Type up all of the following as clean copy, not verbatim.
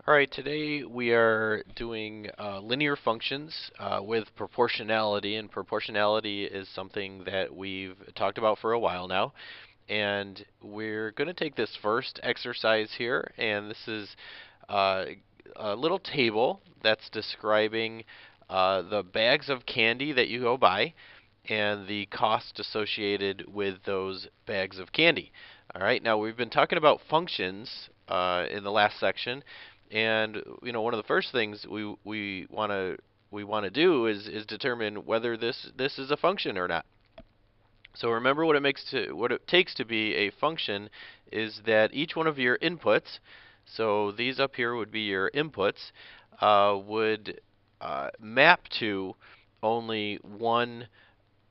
Alright, today we are doing linear functions with proportionality, and proportionality is something that we've talked about for a while now. And we're going to take this first exercise here, and this is a little table that's describing the bags of candy that you go buy and the cost associated with those bags of candy. All right, now we've been talking about functions in the last section, and one of the first things we want to do is determine whether this is a function or not. So remember what it takes to be a function is that each one of your inputs, so these up here would be your inputs, would map to only one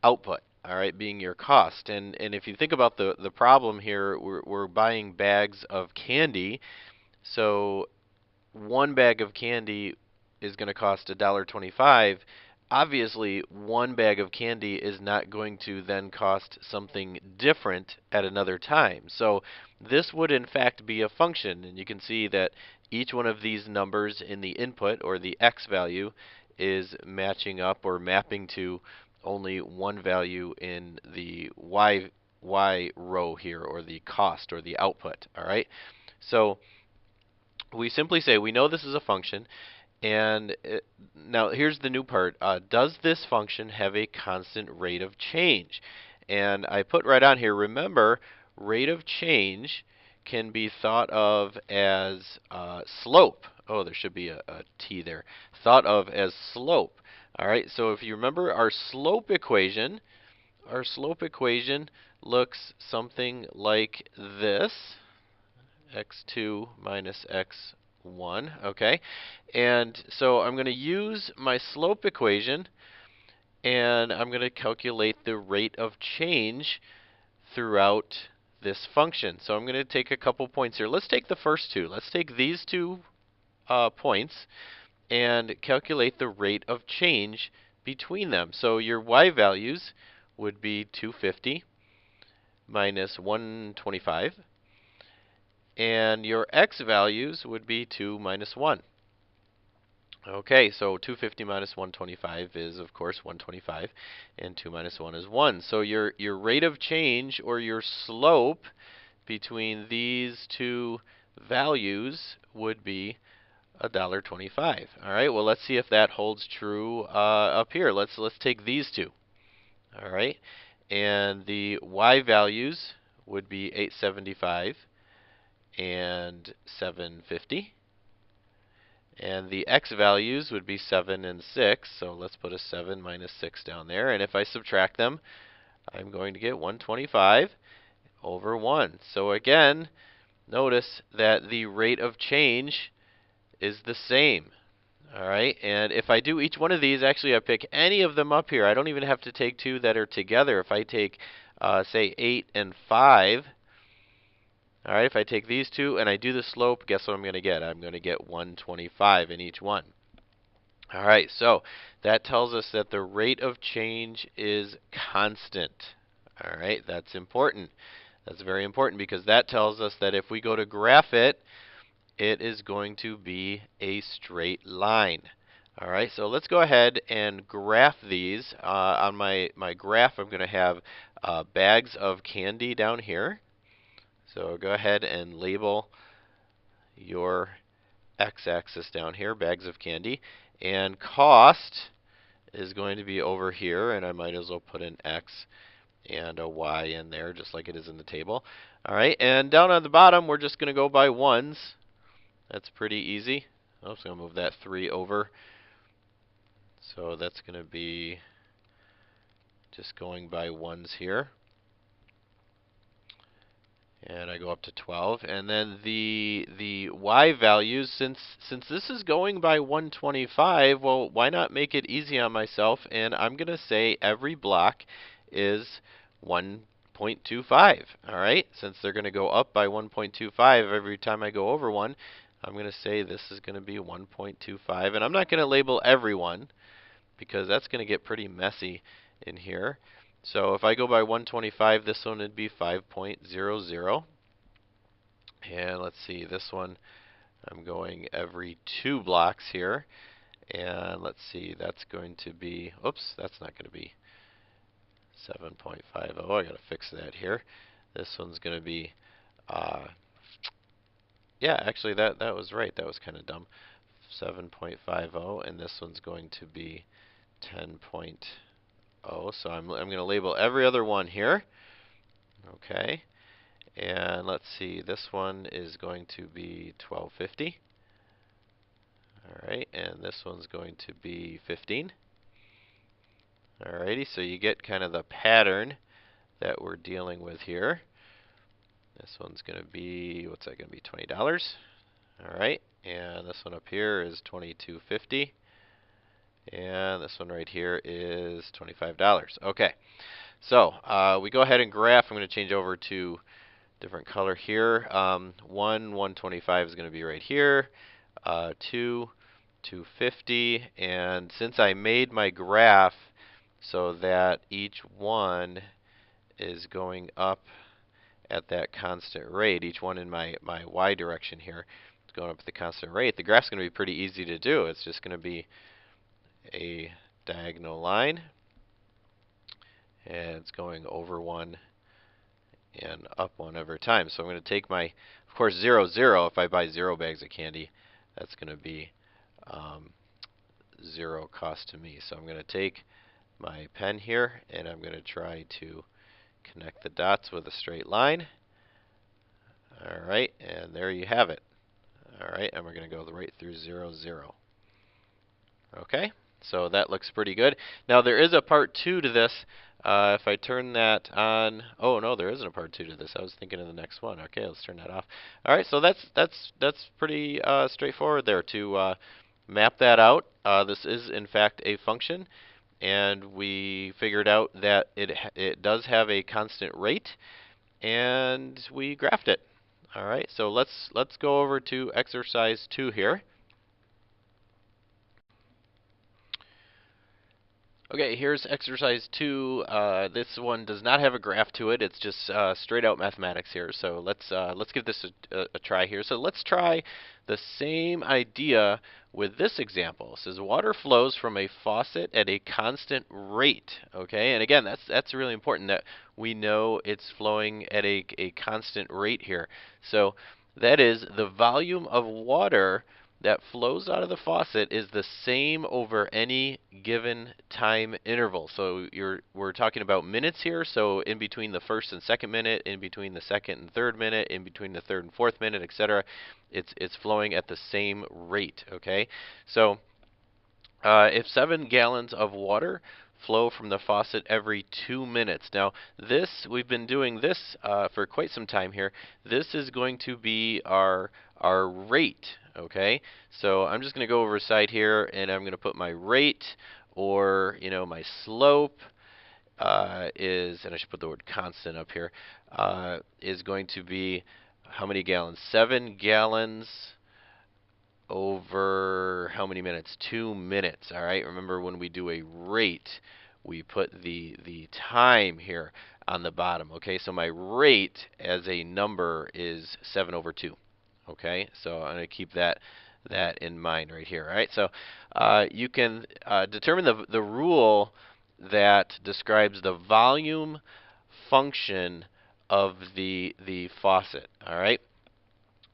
output, all right, being your cost. And if you think about the problem here, we're buying bags of candy, so one bag of candy is going to cost $1.25. Obviously, one bag of candy is not going to then cost something different at another time. So this would in fact be a function, and you can see that each one of these numbers in the input, or the x value, is matching up or mapping to only one value in the y row here, or the cost, or the output. All right. So we simply say we know this is a function, and now here's the new part. Does this function have a constant rate of change? And I put right on here, remember, rate of change can be thought of as slope. Oh, there should be a t there. Thought of as slope. All right, so if you remember our slope equation looks something like this. X2 minus x1, okay? And so I'm going to use my slope equation, and I'm going to calculate the rate of change throughout this function. So I'm going to take a couple points here. Let's take the first two. Let's take these two points and calculate the rate of change between them. So your y values would be 250 minus 125. And your x values would be 2 minus 1. Okay, so 250 minus 125 is, of course, 125, and 2 minus 1 is 1. So your rate of change, or your slope, between these two values would be $1.25. All right, well, let's see if that holds true up here. Let's take these two. All right, and the y values would be 875 and 750. And the x values would be 7 and 6, so let's put a 7 minus 6 down there. And if I subtract them, I'm going to get 125 over 1. So again, notice that the rate of change is the same. All right, and if I do each one of these, actually I pick any of them up here. I don't even have to take two that are together. If I take, say, 8 and 5, all right, if I take these two and I do the slope, guess what I'm going to get? I'm going to get 125 in each one. All right, so that tells us that the rate of change is constant. All right, that's important. That's very important, because that tells us that if we go to graph it, it is going to be a straight line. All right, so let's go ahead and graph these. On my graph, I'm going to have bags of candy down here. So go ahead and label your x-axis down here, bags of candy. And cost is going to be over here, and I might as well put an x and a y in there, just like it is in the table. All right, and down on the bottom, we're just going to go by ones. That's pretty easy. I'm just going to move that 3 over. So that's going to be just going by ones here. And I go up to 12, and then the y values, since this is going by 125, well, why not make it easy on myself? And I'm going to say every block is 1.25. All right, since they're going to go up by 1.25 every time I go over one, I'm going to say this is going to be 1.25, and I'm not going to label every one, because that's going to get pretty messy in here. So if I go by 125, this one would be 5.00. And let's see, this one, I'm going every 2 blocks here. And let's see, that's going to be, oops, that's not going to be 7.50. I got to fix that here. This one's going to be, yeah, actually that was right. That was kind of dumb. 7.50, and this one's going to be 10.0. So I'm going to label every other one here. Okay. And let's see, this one is going to be 1250. Alright, and this one's going to be 15. Alrighty, so you get kind of the pattern that we're dealing with here. This one's going to be, what's that going to be, $20. Alright, and this one up here is $22.50. And this one right here is $25. Okay, so we go ahead and graph. I'm going to change over to different color here. 125 is going to be right here. 250. And since I made my graph so that each one is going up at that constant rate, each one in my y direction here is going up at the constant rate, the graph's going to be pretty easy to do. It's just going to be a diagonal line, and it's going over one and up one every time. So I'm going to take my, of course, 0, 0. If I buy 0 bags of candy, that's going to be 0 cost to me. So I'm going to take my pen here, and I'm going to try to connect the dots with a straight line. Alright, and there you have it. Alright, and we're going to go right through 0, 0. Okay, so that looks pretty good. Now there is a part 2 to this. If I turn that on, oh no, there isn't a part 2 to this. I was thinking of the next one. Okay, let's turn that off. All right, so that's pretty straightforward there to map that out. This is in fact a function, and we figured out that it does have a constant rate, and we graphed it. All right, so let's go over to exercise 2 here. Okay, here's exercise 2. This one does not have a graph to it. It's just straight out mathematics here. So let's give this a try here. So let's try the same idea with this example. It says water flows from a faucet at a constant rate. Okay, and again, that's really important that we know it's flowing at a constant rate here. So that is the volume of water that flows out of the faucet is the same over any given time interval. So we're talking about minutes here, so in between the first and second minute, in between the second and third minute, in between the third and fourth minute, etc. It's flowing at the same rate, okay? So if 7 gallons of water flow from the faucet every 2 minutes. Now, we've been doing this for quite some time here. This is going to be our rate, okay? So I'm just going to go over side here, and I'm going to put my rate, or my slope is, and I should put the word constant up here, is going to be how many gallons? 7 gallons over how many minutes? 2 minutes. All right. Remember, when we do a rate, we put the time here on the bottom. Okay. So my rate as a number is 7 over 2. Okay. So I'm going to keep that in mind right here. All right. So you can determine the rule that describes the volume function of the faucet. All right.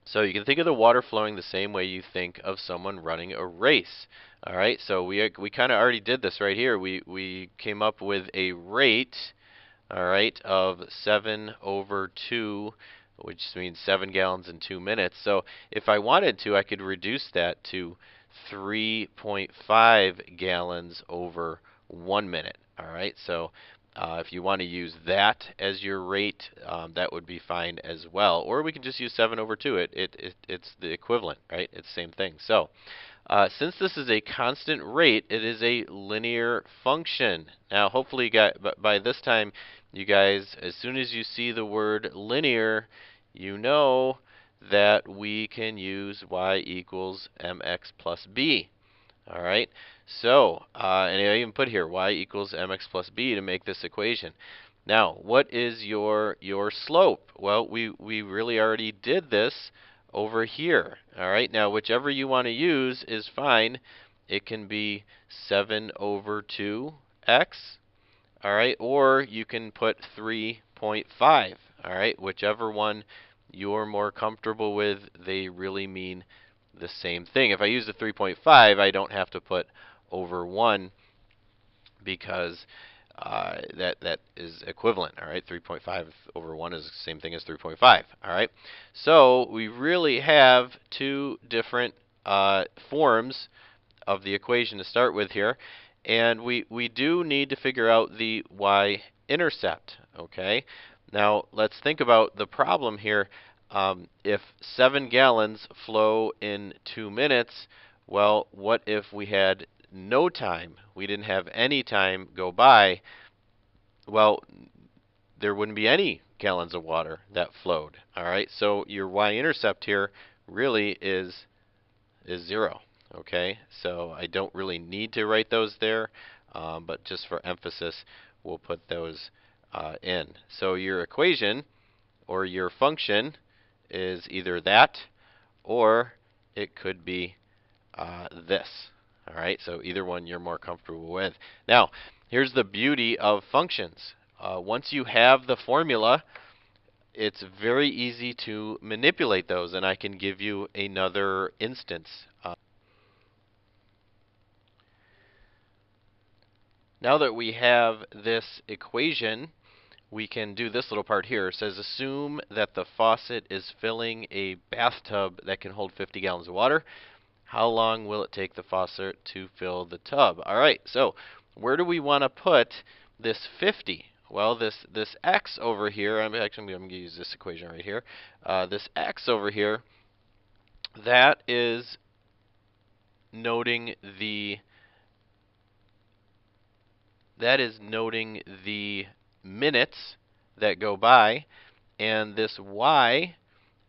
So you can think of the water flowing the same way you think of someone running a race. All right, so we kind of already did this right here. We came up with a rate, all right, of 7 over 2, which means 7 gallons in 2 minutes. So if I wanted to, I could reduce that to 3.5 gallons over 1 minute. All right, so if you want to use that as your rate, that would be fine as well. Or we can just use 7 over 2. It's the equivalent, right? It's the same thing. So since this is a constant rate, it is a linear function. Now, hopefully, by this time, you guys, as soon as you see the word linear, you know that we can use y equals mx plus b. All right, so, and I even put here y equals mx plus b to make this equation. Now, what is your slope? Well, we really already did this over here. All right, now whichever you want to use is fine. It can be 7 over 2x, all right, or you can put 3.5, all right, whichever one you're more comfortable with. They really mean the same thing. If I use the 3.5, I don't have to put over 1 because that is equivalent. All right, 3.5 over 1 is the same thing as 3.5. All right, so we really have two different forms of the equation to start with here, and we do need to figure out the y-intercept. Okay, now let's think about the problem here. If 7 gallons flow in 2 minutes, well, what if we had no time? We didn't have any time go by. Well, there wouldn't be any gallons of water that flowed. All right, so your y-intercept here really is 0. Okay, so I don't really need to write those there, but just for emphasis, we'll put those in. So your equation or your function is either that, or it could be this. All right, so either one you're more comfortable with. Now, here's the beauty of functions. Once you have the formula, it's very easy to manipulate those, and I can give you another instance. Now that we have this equation, we can do this little part here. It says assume that the faucet is filling a bathtub that can hold 50 gallons of water. How long will it take the faucet to fill the tub? All right, so where do we want to put this 50? Well, this x over here, I'm going to use this equation right here. This x over here, that is noting the minutes that go by, and this y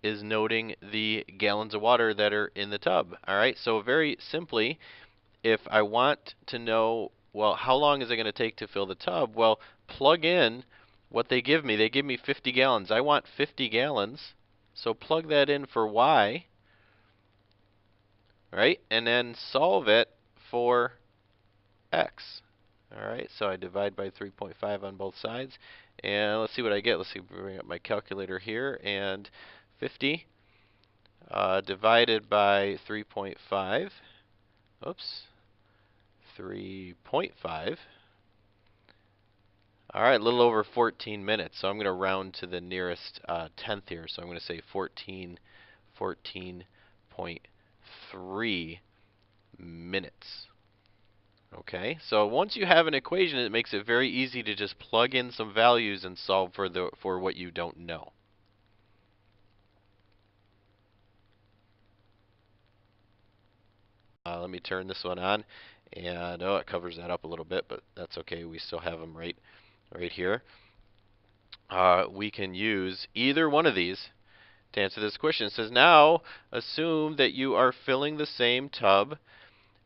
is noting the gallons of water that are in the tub. All right, so very simply, if I want to know, well, how long is it going to take to fill the tub? Well, plug in what they give me. They give me 50 gallons. I want 50 gallons, so plug that in for y, right? And then solve it for x. All right, so I divide by 3.5 on both sides, and let's see what I get. Let's see, bring up my calculator here, and 50 divided by 3.5. Oops, 3.5. All right, a little over 14 minutes. So I'm going to round to the nearest tenth here. So I'm going to say 14.3 minutes. Okay, so once you have an equation, it makes it very easy to just plug in some values and solve for what you don't know. Let me turn this one on, and oh, it covers that up a little bit, but that's okay. We still have them right here. We can use either one of these to answer this question. It says now assume that you are filling the same tub,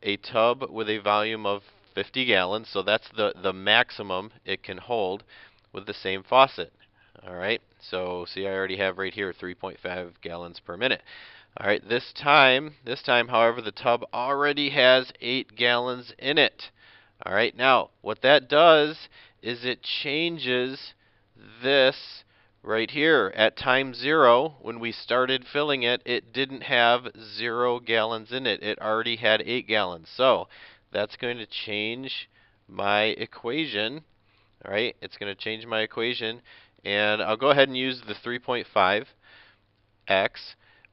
a tub with a volume of 50 gallons, so that's the maximum it can hold with the same faucet. All right, so see, I already have right here 3.5 gallons per minute. All right, this time, however, the tub already has 8 gallons in it. All right, now what that does is it changes this right here. At time 0, when we started filling it, it didn't have 0 gallons in it. It already had 8 gallons. So that's going to change my equation. All right, it's going to change my equation, and I'll go ahead and use the 3.5x.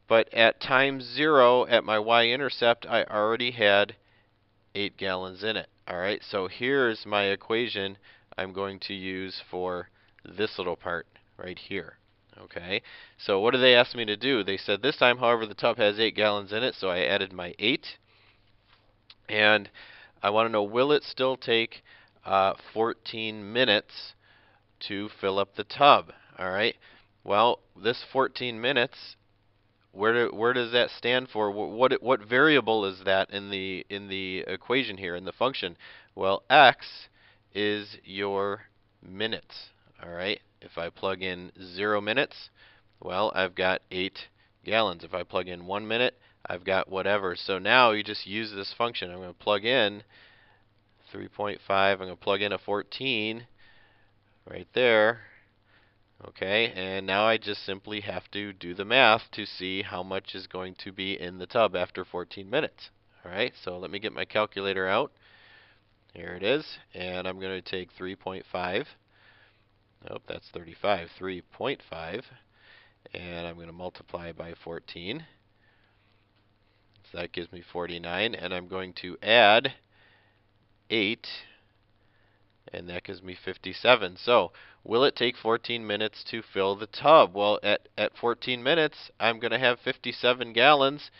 But at time 0, at my y-intercept, I already had 8 gallons in it. All right, so here's my equation I'm going to use for this little part right here. Okay, so what did they ask me to do? They said this time, however, the tub has 8 gallons in it, so I added my 8. And I want to know, will it still take 14 minutes to fill up the tub? All right, well, this 14 minutes, where does that stand for? What variable is that in the equation here, in the function? Well, x is your minutes. All right. If I plug in 0 minutes, well, I've got 8 gallons. If I plug in 1 minute, I've got whatever. So now you just use this function. I'm going to plug in 3.5. I'm going to plug in a 14 right there. Okay, and now I just simply have to do the math to see how much is going to be in the tub after 14 minutes. All right, so let me get my calculator out. Here it is, and I'm going to take 3.5. Nope, that's 35. 3.5, and I'm going to multiply by 14. So that gives me 49, and I'm going to add 8, and that gives me 57. So, will it take 14 minutes to fill the tub? Well, at 14 minutes, I'm going to have 57 gallons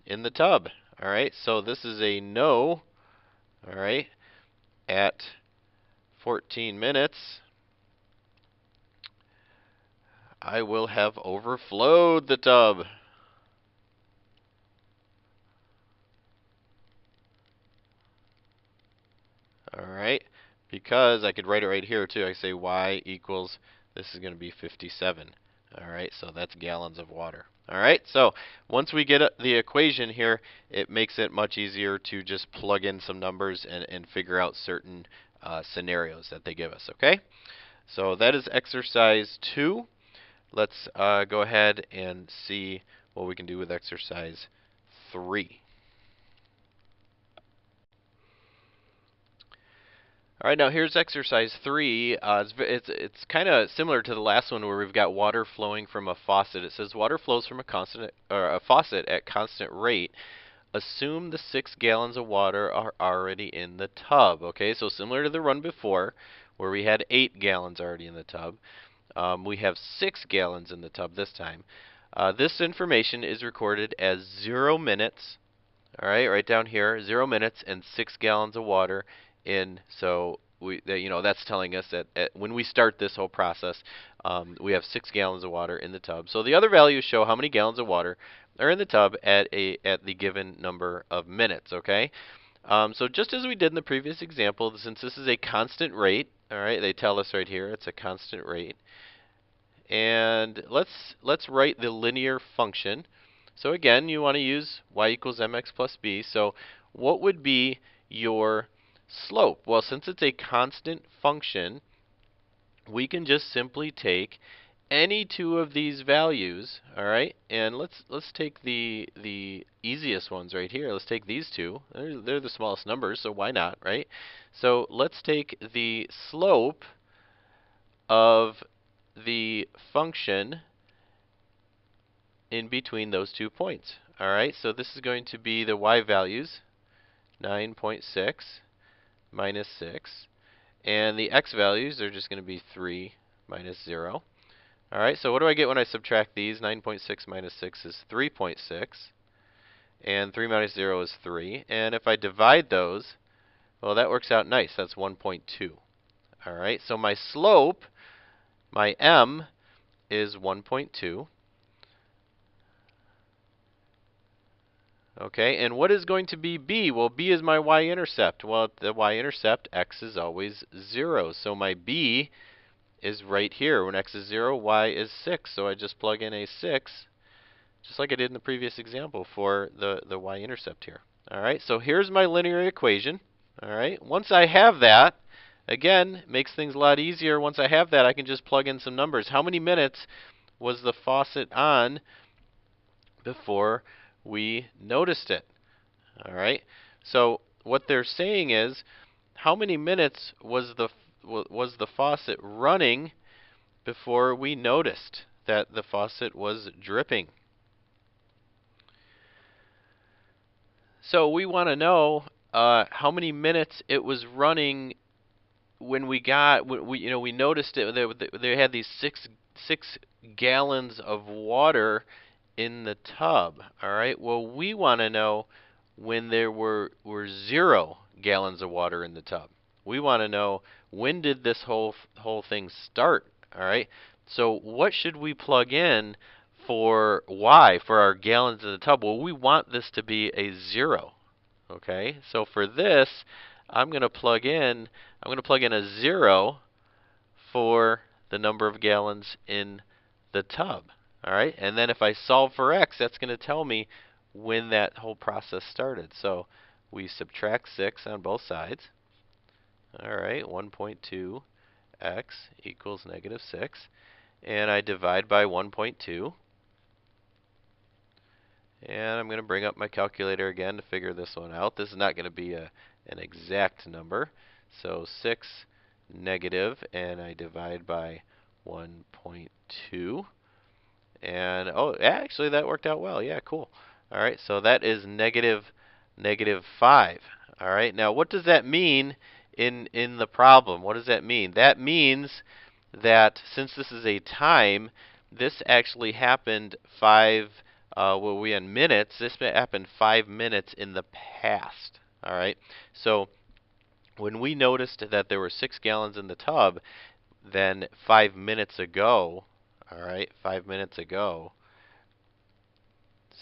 in the tub. All right, so this is a no. All right, at 14 minutes, I will have overflowed the tub. All right, because I could write it right here too. I say y equals, this is going to be 57. All right, so that's gallons of water. All right, so once we get the equation here, it makes it much easier to just plug in some numbers and figure out certain scenarios that they give us. Okay, so that is exercise 2. Let's go ahead and see what we can do with exercise 3. All right, now here's exercise 3. It's kind of similar to the last one where we've got water flowing from a faucet. It says water flows from a faucet at constant rate. Assume the 6 gallons of water are already in the tub. Okay, so similar to the run before where we had 8 gallons already in the tub. We have 6 gallons in the tub this time. This information is recorded as 0 minutes. All right, right down here, 0 minutes and 6 gallons of water in. So that's telling us that when we start this whole process, we have 6 gallons of water in the tub. So the other values show how many gallons of water are in the tub at the given number of minutes. Okay. So just as we did in the previous example, since this is a constant rate, all right, they tell us right here it's a constant rate. And let's write the linear function. So again, you want to use y equals mx plus b. So what would be your slope? Well, since it's a constant function, we can just simply take any two of these values, all right? And let's take the easiest ones right here. Let's take these two. They're the smallest numbers, so why not, right? So let's take the slope of the function in between those 2 points. All right, so this is going to be the y values, 9.6 minus 6. And the x values are just going to be 3 minus 0. All right, so what do I get when I subtract these? 9.6 minus 6 is 3.6. And 3 minus 0 is 3. And if I divide those, well, that works out nice. That's 1.2. All right, so my slope, my m, is 1.2. Okay, and what is going to be b? Well, b is my y-intercept. Well, the y-intercept, x is always 0. So my b is right here. When x is 0, y is 6. So I just plug in a 6, just like I did in the previous example for the y-intercept here. All right, so here's my linear equation. All right, once I have that, again, makes things a lot easier. Once I have that, I can just plug in some numbers. How many minutes was the faucet on before we noticed it? All right. So what they're saying is, how many minutes was the faucet running before we noticed that the faucet was dripping? So we want to know how many minutes it was running when we noticed it. They had these six gallons of water in the tub. All right. Well, we want to know when there were 0 gallons of water in the tub. We want to know, when did this whole thing start? All right. So what should we plug in for y, for our gallons in the tub? Well, we want this to be a 0. Okay. So for this, I'm going to plug in a 0 for the number of gallons in the tub. All right, and then if I solve for x, that's going to tell me when that whole process started. So we subtract 6 on both sides. All right, 1.2x equals negative 6. And I divide by 1.2. And I'm going to bring up my calculator again to figure this one out. This is not going to be an exact number. So 6 negative, and I divide by 1.2. And, oh, actually, that worked out well. Yeah, cool. All right, so that is negative 5. All right, now what does that mean in the problem? What does that mean? That means that since this is a time, this actually happened we in minutes. This happened 5 minutes in the past. All right, so when we noticed that there were 6 gallons in the tub, then 5 minutes ago, all right, 5 minutes ago,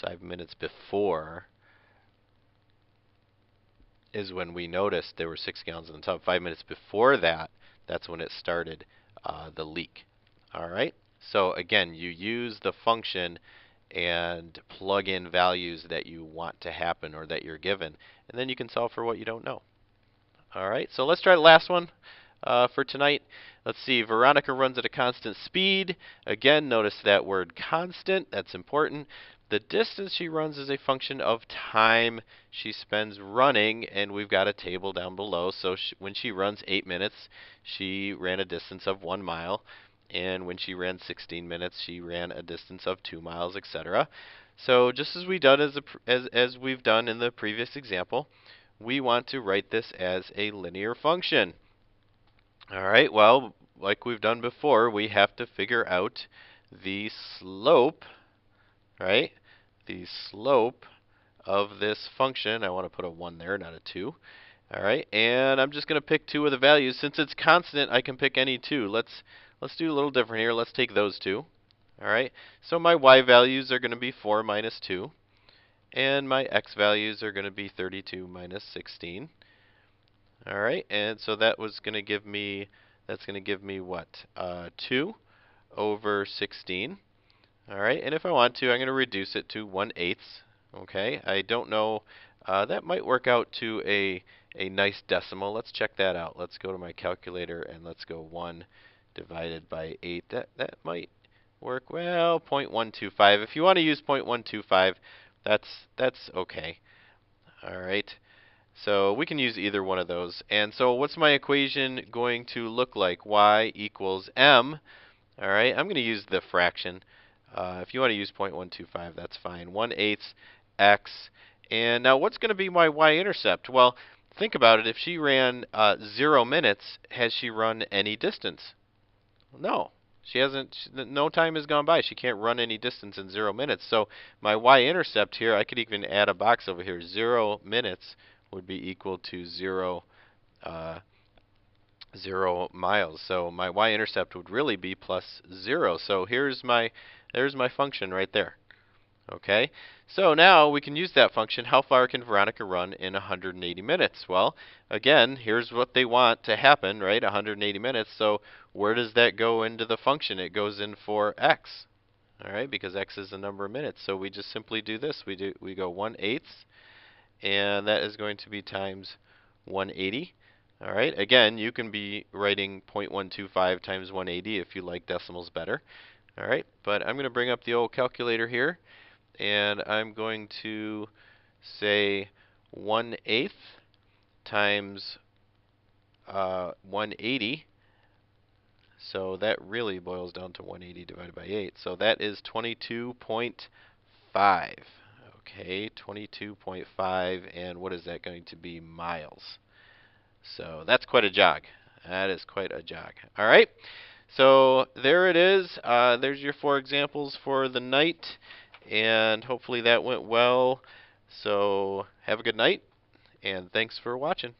5 minutes before is when we noticed there were 6 gallons in the tub. 5 minutes before that, that's when it started the leak. All right. So again, you use the function and plug in values that you want to happen or that you're given, and then you can solve for what you don't know. All right, so let's try the last one for tonight. Let's see, Veronica runs at a constant speed. Again, notice that word constant, that's important. The distance she runs is a function of time she spends running, and we've got a table down below. So when she runs 8 minutes, she ran a distance of 1 mile. And when she ran 16 minutes, she ran a distance of 2 miles, etc. So just as we've done in the previous example, we want to write this as a linear function. All right, well, like we've done before, we have to figure out the slope, right? The slope of this function. I want to put a 1 there, not a 2. All right, and I'm just going to pick 2 of the values. Since it's constant, I can pick any 2. Let's do a little different here. Let's take those 2. All right, so my y values are going to be 4 minus 2. And my x values are going to be 32 minus 16. All right, and so that was going to give me, that's going to give me what? 2 over 16. All right, and if I want to, I'm going to reduce it to 1/8. Okay, I don't know. That might work out to a nice decimal. Let's check that out. Let's go to my calculator and let's go 1 divided by 8. That might work. Well, 0.125. If you want to use 0.125, that's okay. All right. So we can use either one of those. And so what's my equation going to look like? Y equals m. All right. I'm going to use the fraction. If you want to use 0.125, that's fine. 1/8 x. And now what's going to be my y-intercept? Well, think about it. If she ran 0 minutes, has she run any distance? No. She hasn't, no time has gone by. She can't run any distance in 0 minutes. So my y-intercept here, I could even add a box over here. 0 minutes would be equal to 0 miles. So my y-intercept would really be plus 0. So there's my function right there. Okay, so now we can use that function. How far can Veronica run in 180 minutes? Well, again, here's what they want to happen, right? 180 minutes. So where does that go into the function? It goes in for x, all right, because x is the number of minutes. So we just simply do this. We go 1/8, and that is going to be times 180. All right, again, you can be writing 0.125 times 180 if you like decimals better. All right, but I'm going to bring up the old calculator here. And I'm going to say 1/8 times 180. So that really boils down to 180 divided by 8. So that is 22.5. Okay, 22.5. And what is that going to be? Miles. So that's quite a jog. That is quite a jog. All right. So there it is. There's your 4 examples for the night. And hopefully that went well. So have a good night, and thanks for watching.